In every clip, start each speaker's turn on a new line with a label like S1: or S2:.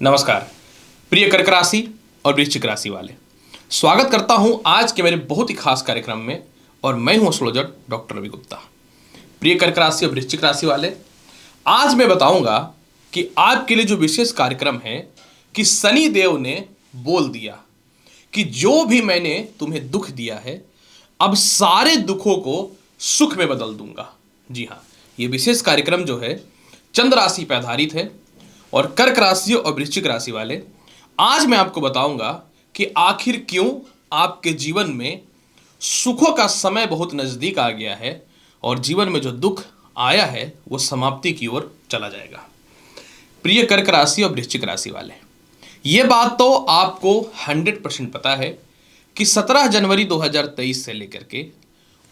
S1: नमस्कार प्रिय कर्क राशि और वृश्चिक राशि वाले, स्वागत करता हूं आज के मेरे बहुत ही खास कार्यक्रम में। और मैं हूं एस्ट्रोलॉजर डॉक्टर रवि गुप्ता। प्रिय कर्क राशि और वृश्चिक राशि वाले, आज मैं बताऊंगा कि आपके लिए जो विशेष कार्यक्रम है कि शनि देव ने बोल दिया कि जो भी मैंने तुम्हें दुख दिया है अब सारे दुखों को सुख में बदल दूंगा। जी हाँ, ये विशेष कार्यक्रम जो है चंद्र राशि पर आधारित है। और कर्क राशि और वृश्चिक राशि वाले, आज मैं आपको बताऊंगा कि आखिर क्यों आपके जीवन में सुखों का समय बहुत नजदीक आ गया है और जीवन में जो दुख आया है वो समाप्ति की ओर चला जाएगा। प्रिय कर्क राशि और वृश्चिक राशि वाले, ये बात तो आपको 100% पता है कि 17 जनवरी 2023 से लेकर के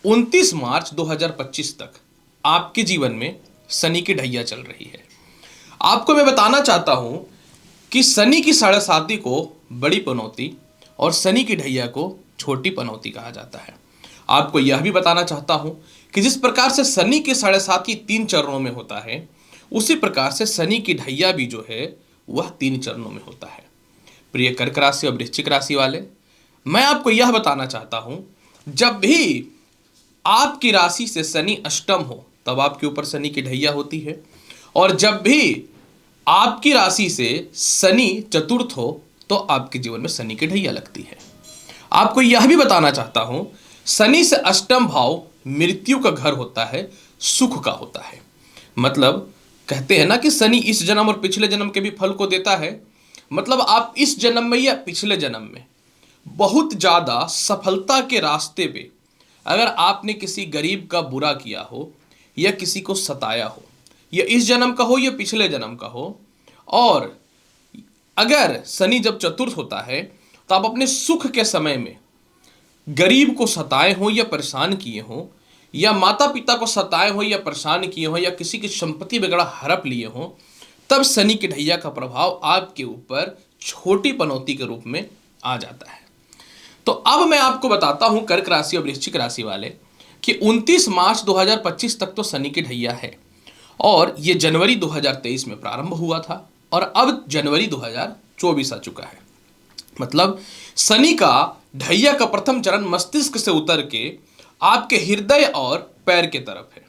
S1: 29 मार्च 2025 तक आपके जीवन में शनि की ढैया चल रही है। आपको मैं बताना चाहता हूं कि शनि की साढ़े साती को बड़ी पनौती और शनि की ढैया को छोटी पनौती कहा जाता है। आपको यह भी बताना चाहता हूं कि जिस प्रकार से शनि की साढ़े साती 3 चरणों में होता है, उसी प्रकार से शनि की ढैया भी जो है वह 3 चरणों में होता है। प्रिय कर्क राशि और वृश्चिक राशि वाले, मैं आपको यह बताना चाहता हूं, जब भी आपकी राशि से शनि अष्टम हो तब आपके ऊपर शनि की ढैया होती है, और जब भी आपकी राशि से शनि चतुर्थ हो तो आपके जीवन में शनि की ढैया लगती है। आपको यह भी बताना चाहता हूं, शनि से अष्टम भाव मृत्यु का घर होता है, सुख का होता है। मतलब कहते हैं ना कि शनि इस जन्म और पिछले जन्म के भी फल को देता है। मतलब आप इस जन्म में या पिछले जन्म में बहुत ज्यादा सफलता के रास्ते पे अगर आपने किसी गरीब का बुरा किया हो या किसी को सताया हो, या इस जन्म का हो या पिछले जन्म का हो, और अगर शनि जब चतुर्थ होता है तो आप अपने सुख के समय में गरीब को सताए हो या परेशान किए हो, या माता पिता को सताए हो या परेशान किए हो, या किसी की संपत्ति वगैरह हड़प लिए हो, तब शनि की ढैया का प्रभाव आपके ऊपर छोटी पनौती के रूप में आ जाता है। तो अब मैं आपको बताता हूं कर्क राशि और वृश्चिक राशि वाले कि 29 मार्च 2025 तक तो शनि की ढैया है, और ये जनवरी 2023 में प्रारंभ हुआ था और अब जनवरी 2024 आ चुका है। मतलब शनि का ढैया का प्रथम चरण मस्तिष्क से उतर के आपके हृदय और पैर के तरफ है।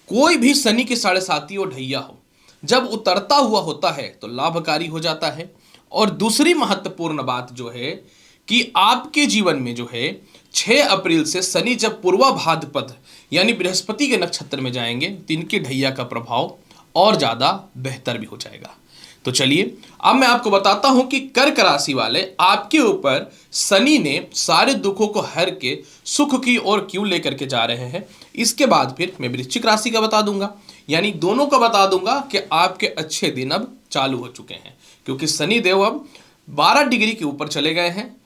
S1: कोई भी शनि की साढ़े साती और ढैया हो, जब उतरता हुआ होता है तो लाभकारी हो जाता है। और दूसरी महत्वपूर्ण बात जो है कि आपके जीवन में जो है 6 अप्रैल से शनि जब पूर्वा भाद्रपद यानी बृहस्पति के नक्षत्र में जाएंगे तो इनके ढैया का प्रभाव और ज्यादा बेहतर भी हो जाएगा। तो चलिए अब मैं आपको बताता हूं कि कर्क राशि वाले, आपके ऊपर शनि ने सारे दुखों को हर के सुख की ओर क्यों लेकर के जा रहे हैं। इसके बाद फिर मैं वृश्चिक राशि का बता दूंगा, यानी दोनों का बता दूंगा कि आपके अच्छे दिन अब चालू हो चुके हैं, क्योंकि शनि देव अब 12 डिग्री के ऊपर चले गए हैं।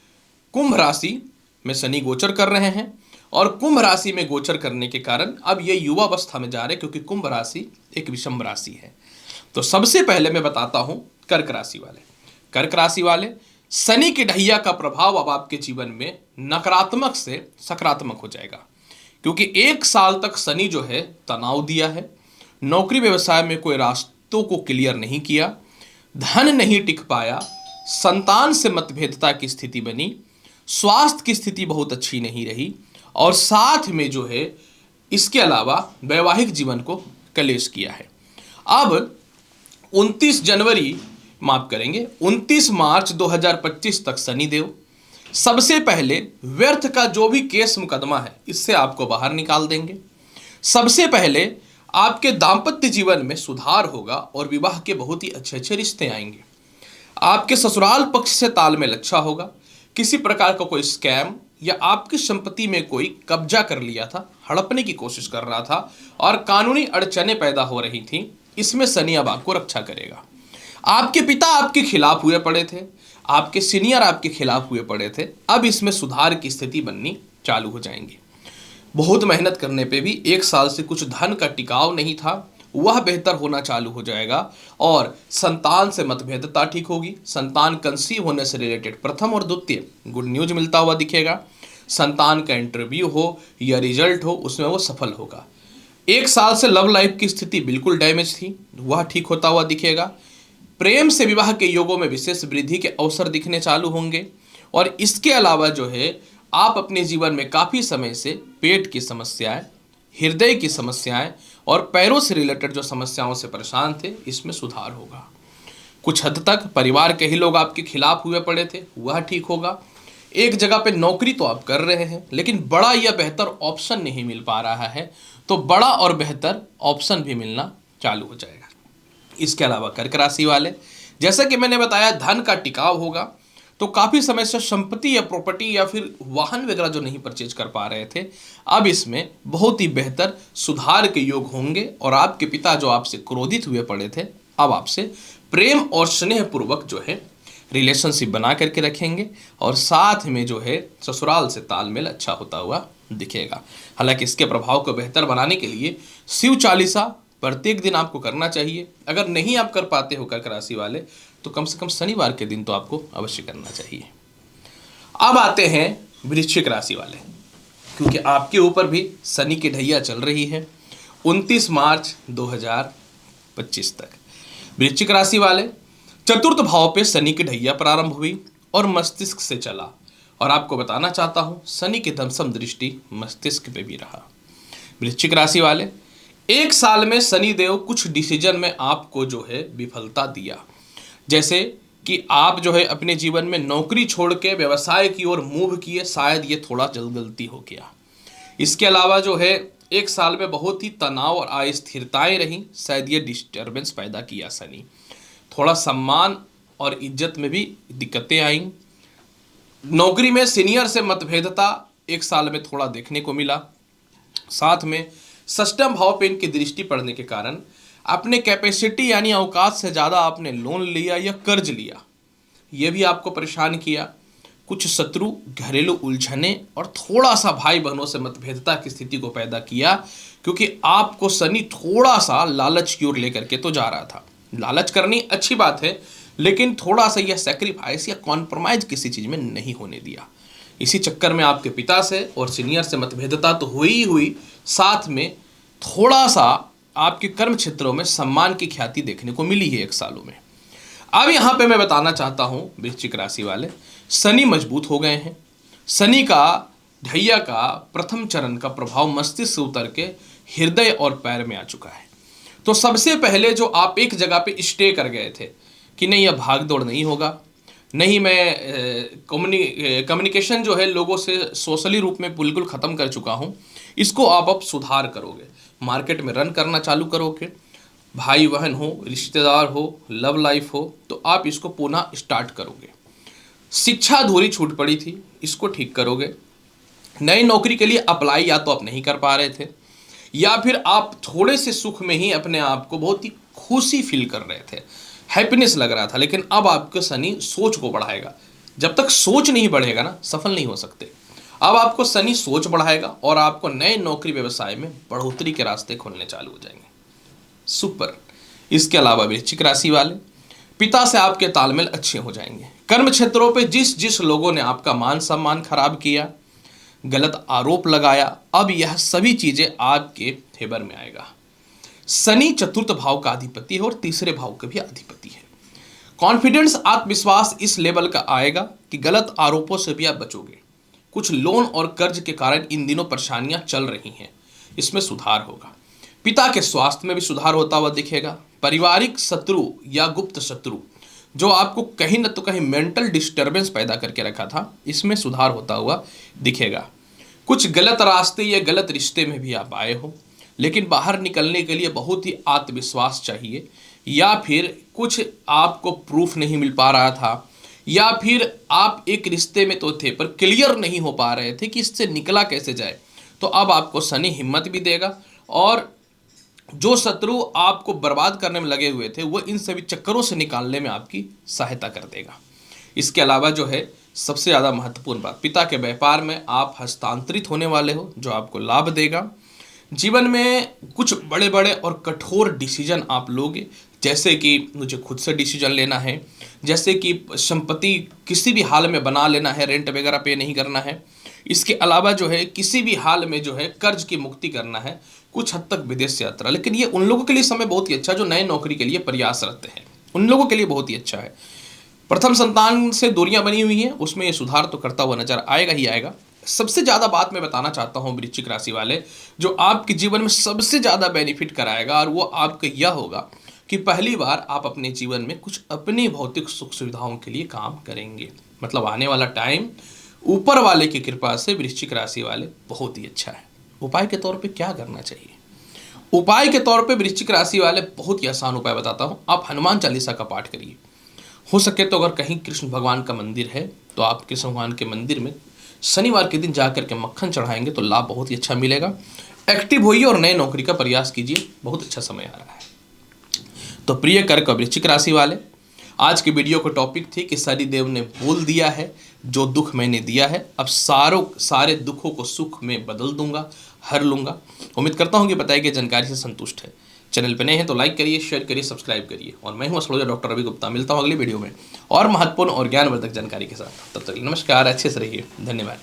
S1: कुंभ राशि में शनि गोचर कर रहे हैं, और कुंभ राशि में गोचर करने के कारण अब ये युवा अवस्था में जा रहे हैं, क्योंकि कुंभ राशि एक विषम राशि है। तो सबसे पहले मैं बताता हूं कर्क राशि वाले। कर्क राशि वाले, शनि की ढैया का प्रभाव अब आपके जीवन में नकारात्मक से सकारात्मक हो जाएगा, क्योंकि 1 साल तक शनि जो है तनाव दिया है। नौकरी व्यवसाय में कोई रास्तों को क्लियर नहीं किया, धन नहीं टिक पाया, संतान से मतभेदता की स्थिति बनी, स्वास्थ्य की स्थिति बहुत अच्छी नहीं रही, और साथ में जो है इसके अलावा वैवाहिक जीवन को कलेश किया है। अब 29 मार्च 2025 तक शनिदेव सबसे पहले व्यर्थ का जो भी केस मुकदमा है इससे आपको बाहर निकाल देंगे। सबसे पहले आपके दाम्पत्य जीवन में सुधार होगा और विवाह के बहुत ही अच्छे अच्छे रिश्ते आएंगे। आपके ससुराल पक्ष से तालमेल अच्छा होगा। किसी प्रकार का कोई स्कैम या आपकी संपत्ति में कोई कब्जा कर लिया था, हड़पने की कोशिश कर रहा था और कानूनी अड़चनें पैदा हो रही थी, इसमें शनि अब आपको रक्षा करेगा। आपके पिता आपके खिलाफ हुए पड़े थे, आपके सीनियर आपके खिलाफ हुए पड़े थे, अब इसमें सुधार की स्थिति बननी चालू हो जाएंगी। बहुत मेहनत करने पे भी 1 साल से कुछ धन का टिकाव नहीं था, वह बेहतर होना चालू हो जाएगा। और संतान से मतभेदता ठीक होगी। संतान कंसीव होने से रिलेटेड प्रथम और द्वितीय गुड न्यूज मिलता हुआ दिखेगा। संतान का इंटरव्यू हो या रिजल्ट हो, उसमें वो सफल होगा। 1 साल से लव लाइफ की स्थिति बिल्कुल डैमेज थी, वह ठीक होता हुआ दिखेगा। प्रेम से विवाह के योगों में विशेष वृद्धि के अवसर दिखने चालू होंगे। और इसके अलावा जो है आप अपने जीवन में काफ़ी समय से पेट की समस्याएं, हृदय की समस्याएं और पैरों से रिलेटेड जो समस्याओं से परेशान थे, इसमें सुधार होगा। कुछ हद तक परिवार के ही लोग आपके खिलाफ हुए पड़े थे, वह ठीक होगा। एक जगह पे नौकरी तो आप कर रहे हैं, लेकिन बड़ा या बेहतर ऑप्शन नहीं मिल पा रहा है, तो बड़ा और बेहतर ऑप्शन भी मिलना चालू हो जाएगा। इसके अलावा कर्क राशि वाले, जैसा कि मैंने बताया, धन का टिकाव होगा। तो काफ़ी समय से संपत्ति या प्रॉपर्टी या फिर वाहन वगैरह जो नहीं परचेज कर पा रहे थे, अब इसमें बहुत ही बेहतर सुधार के योग होंगे। और आपके पिता जो आपसे क्रोधित हुए पड़े थे, अब आपसे प्रेम और स्नेह पूर्वक जो है रिलेशनशिप बना करके रखेंगे। और साथ में जो है ससुराल से तालमेल अच्छा होता हुआ दिखेगा। हालांकि इसके प्रभाव को बेहतर बनाने के लिए शिव चालीसा प्रत्येक दिन आपको करना चाहिए। अगर नहीं आप कर पाते हो कर्क राशि वाले, तो कम से कम शनिवार के दिन तो आपको अवश्य करना चाहिए। अब आते हैं वृश्चिक राशि वाले, क्योंकि आपके ऊपर भी शनि की ढैया चल रही है 29 मार्च 2025 तक। वृश्चिक राशि वाले, चतुर्थ भाव पे शनि की ढैया प्रारंभ हुई और मस्तिष्क से चला। और आपको बताना चाहता हूं, शनि की दशम दृष्टि मस्तिष्क पे भी रहा। वृश्चिक राशि वाले, एक साल में शनि देव कुछ डिसीजन में आपको जो है विफलता दिया। जैसे कि आप जो है अपने जीवन में नौकरी छोड़ के व्यवसाय की ओर मूव किए, शायद ये थोड़ा जल्दी हो गया। इसके अलावा जो है एक साल में बहुत ही तनाव और अस्थिरताएं रहीं, शायद ये डिस्टर्बेंस पैदा किया शनि। थोड़ा सम्मान और इज्जत में भी दिक्कतें आईं। नौकरी में सीनियर से मतभेदता एक साल में थोड़ा देखने को मिला। साथ में षष्ठम भाव पे इनकी दृष्टि पड़ने के कारण अपने कैपेसिटी यानी औकात से ज़्यादा आपने लोन लिया या कर्ज लिया, ये भी आपको परेशान किया। कुछ शत्रु, घरेलू उलझने और थोड़ा सा भाई बहनों से मतभेदता की स्थिति को पैदा किया, क्योंकि आपको शनि थोड़ा सा लालच की ओर लेकर के तो जा रहा था। लालच करनी अच्छी बात है, लेकिन थोड़ा सा यह सेक्रीफाइस या कॉम्प्रोमाइज किसी चीज़ में नहीं होने दिया। इसी चक्कर में आपके पिता से और सीनियर से मतभेदता तो हुई, साथ में थोड़ा सा आपके कर्म क्षेत्रों में सम्मान की ख्याति देखने को मिली है एक सालों में। अब यहाँ पे मैं बताना चाहता हूँ वृश्चिक राशि वाले, शनि मजबूत हो गए हैं। शनि का ढैया का प्रथम चरण का प्रभाव मस्तिष्क से उतर के हृदय और पैर में आ चुका है। तो सबसे पहले जो आप एक जगह पे स्टे कर गए थे कि नहीं अब भाग दौड़ नहीं होगा, नहीं मैं कम्युनिकेशन जो है लोगों से सोशली रूप में बिल्कुल ख़त्म कर चुका हूँ, इसको आप अब सुधार करोगे। मार्केट में रन करना चालू करोगे, भाई बहन हो, रिश्तेदार हो, लव लाइफ हो, तो आप इसको पुनः स्टार्ट करोगे। शिक्षा अधूरी छूट पड़ी थी, इसको ठीक करोगे। नई नौकरी के लिए अप्लाई या तो आप नहीं कर पा रहे थे, या फिर आप थोड़े से सुख में ही अपने आप को बहुत ही खुशी फील कर रहे थे, हैप्पीनेस लग रहा था, लेकिन अब आपके शनि सोच को बढ़ाएगा। जब तक सोच नहीं बढ़ेगा ना, सफल नहीं हो सकते। अब आपको शनि सोच बढ़ाएगा और आपको नए नौकरी व्यवसाय में बढ़ोतरी के रास्ते खोलने चालू हो जाएंगे। सुपर। इसके अलावा वृश्चिक राशि वाले, पिता से आपके तालमेल अच्छे हो जाएंगे। कर्म क्षेत्रों पे जिस जिस लोगों ने आपका मान सम्मान खराब किया, गलत आरोप लगाया, अब यह सभी चीजें आपके फेवर में आएगा। शनि चतुर्थ भाव का अधिपति है और तीसरे भाव का भी अधिपति है। कॉन्फिडेंस, आत्मविश्वास इस लेवल का आएगा कि गलत आरोपों से भी आप बचोगे। कुछ लोन और कर्ज के कारण इन दिनों परेशानियां चल रही हैं, इसमें सुधार होगा। पिता के स्वास्थ्य में भी सुधार होता हुआ दिखेगा। पारिवारिक शत्रु या गुप्त शत्रु जो आपको कहीं न तो कहीं मेंटल डिस्टर्बेंस पैदा करके रखा था, इसमें सुधार होता हुआ दिखेगा। कुछ गलत रास्ते या गलत रिश्ते में भी आप आए हो, लेकिन बाहर निकलने के लिए बहुत ही आत्मविश्वास चाहिए, या फिर कुछ आपको प्रूफ नहीं मिल पा रहा था, या फिर आप एक रिश्ते में तो थे पर क्लियर नहीं हो पा रहे थे कि इससे निकला कैसे जाए। तो अब आपको शनि हिम्मत भी देगा, और जो शत्रु आपको बर्बाद करने में लगे हुए थे, वो इन सभी चक्करों से निकालने में आपकी सहायता कर देगा। इसके अलावा जो है सबसे ज़्यादा महत्वपूर्ण बात, पिता के व्यापार में आप हस्तांतरित होने वाले हो, जो आपको लाभ देगा। जीवन में कुछ बड़े बड़े और कठोर डिसीजन आप लोगे, जैसे कि मुझे खुद से डिसीजन लेना है, जैसे कि संपत्ति किसी भी हाल में बना लेना है, रेंट वगैरह पे नहीं करना है। इसके अलावा जो है किसी भी हाल में जो है कर्ज की मुक्ति करना है, कुछ हद तक विदेश यात्रा। लेकिन ये उन लोगों के लिए समय बहुत ही अच्छा जो नए नौकरी के लिए प्रयासरत हैं, उन लोगों के लिए बहुत ही अच्छा है। प्रथम संतान से दूरियां बनी हुई हैं, उसमें ये सुधार तो करता हुआ नजर आएगा ही आएगा। सबसे ज्यादा बात मैं बताना चाहता हूं वृश्चिक राशि वाले, जो आपके जीवन में सबसे ज्यादा बेनिफिट कराएगा, और वो आपका यह होगा कि पहली बार आप अपने जीवन में कुछ अपनी भौतिक सुख सुविधाओं के लिए काम करेंगे। मतलब आने वाला टाइम ऊपर वाले की कृपा से वृश्चिक राशि वाले बहुत ही अच्छा है। उपाय के तौर पे क्या करना चाहिए? उपाय के तौर पे वृश्चिक राशि वाले बहुत ही आसान उपाय बताता हूं। आप हनुमान चालीसा का पाठ करिए। हो सके तो अगर कहीं कृष्ण भगवान का मंदिर है तो आप कृष्ण भगवान के मंदिर में शनिवार के दिन जाकर के मक्खन चढ़ाएंगे तो लाभ बहुत ही अच्छा मिलेगा। एक्टिव होइए और नए नौकरी का प्रयास कीजिए, बहुत अच्छा समय आ रहा है। तो प्रिय कर्क वृश्चिक राशि वाले, आज के वीडियो का टॉपिक थी कि शनिदेव ने बोल दिया है जो दुख मैंने दिया है अब सारे दुखों को सुख में बदल दूंगा, हर लूंगा। उम्मीद करता हूं कि बताई गई जानकारी से संतुष्ट है। चैनल पे नए हैं तो लाइक करिए, शेयर करिए, सब्सक्राइब करिए। और मैं हूं एस्ट्रोलॉजर डॉक्टर रवि गुप्ता। मिलता हूं अगले वीडियो में और महत्वपूर्ण और ज्ञानवर्धक जानकारी के साथ। तब तक नमस्कार, अच्छे से रहिए, धन्यवाद।